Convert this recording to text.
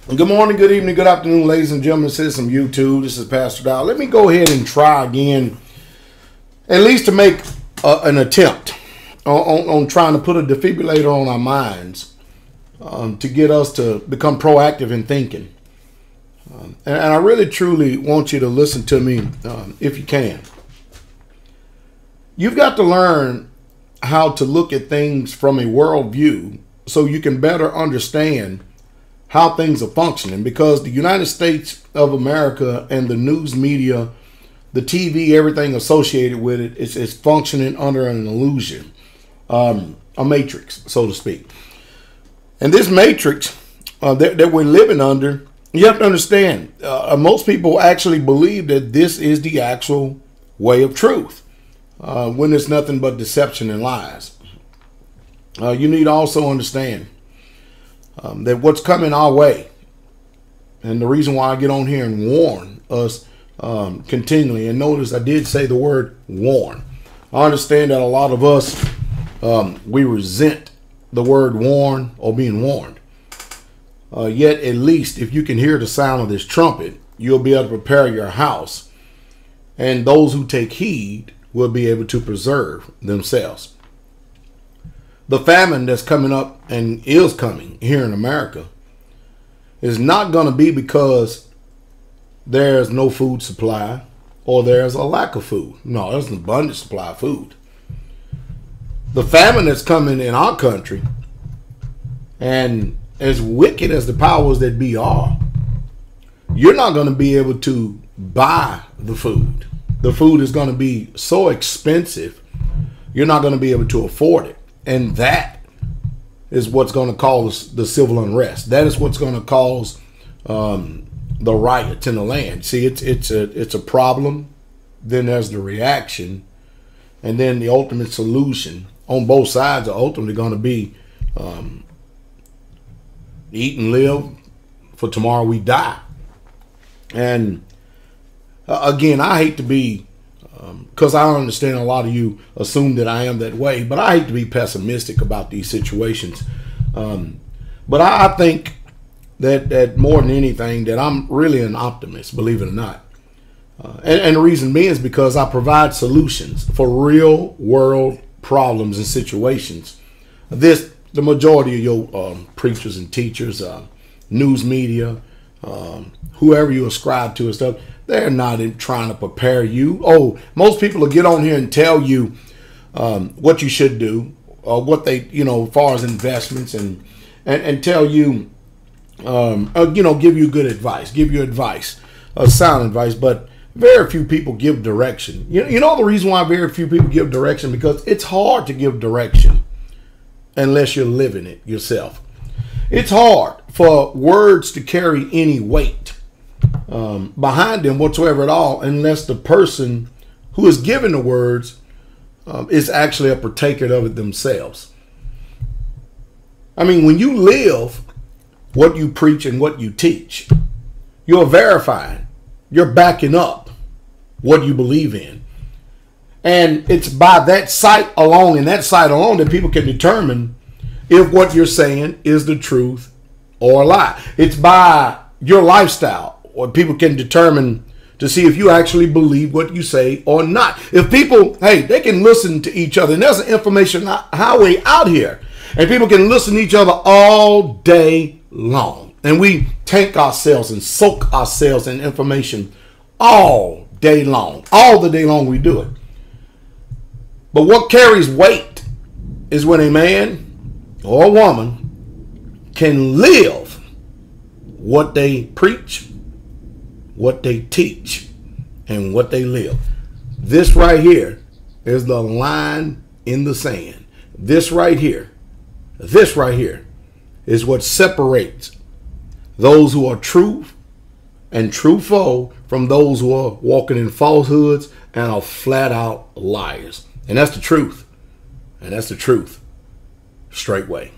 Good morning, good evening, good afternoon, ladies and gentlemen, citizens of YouTube. This is Pastor Dow. Let me go ahead and try again, at least to make an attempt on trying to put a defibrillator on our minds to get us to become proactive in thinking. And I really, truly want you to listen to me if you can. You've got to learn how to look at things from a worldview so you can better understand how things are functioning, because the United States of America and the news media, the TV, everything associated with it is functioning under an illusion, a matrix, so to speak. And this matrix that we're living under, you have to understand, most people actually believe that this is the actual way of truth, when it's nothing but deception and lies. You need to also understand that what's coming our way, and the reason why I get on here and warn us continually, and notice I did say the word warn. I understand that a lot of us, we resent the word warn or being warned. Yet at least if you can hear the sound of this trumpet, you'll be able to prepare your house, and those who take heed will be able to preserve themselves. The famine that's coming up and is coming here in America is not going to be because there's no food supply or there's a lack of food. No, there's an abundant supply of food. The famine that's coming in our country, and as wicked as the powers that be are, you're not going to be able to buy the food. The food is going to be so expensive, you're not going to be able to afford it. And that is what's going to cause the civil unrest. That is what's going to cause the riots in the land. See, it's a problem. Then there's the reaction, and then the ultimate solution on both sides are ultimately going to be eat and live, for tomorrow we die. And again, I hate to be, because I understand a lot of you assume that I am that way, but I hate to be pessimistic about these situations. But I think that more than anything, that I'm really an optimist, believe it or not. And the reason being is because I provide solutions for real world problems and situations. The majority of your preachers and teachers, news media, whoever you ascribe to and stuff, they're not trying to prepare you. Oh, most people will get on here and tell you what you should do, or what they, as far as investments, and tell you, give you good advice, give you advice, sound advice. But very few people give direction. You know the reason why very few people give direction? Because it's hard to give direction unless you're living it yourself. It's hard for words to carry any weight behind them whatsoever at all, unless the person who is given the words is actually a partaker of it themselves. I mean, when you live what you preach and what you teach, you're verifying, you're backing up what you believe in. And it's by that sight alone, and that sight alone, that people can determine if what you're saying is the truth or a lie. It's by your lifestyle, or people can determine to see if you actually believe what you say or not. If people, hey, they can listen to each other, and there's an information highway out here, and people can listen to each other all day long. And we tank ourselves and soak ourselves in information all day long. All the day long we do it. But what carries weight is when a man or a woman can live what they preach, what they teach, and what they live. This right here is the line in the sand. This right here is what separates those who are truth and truthful from those who are walking in falsehoods and are flat out liars. And that's the truth. And that's the truth straightway.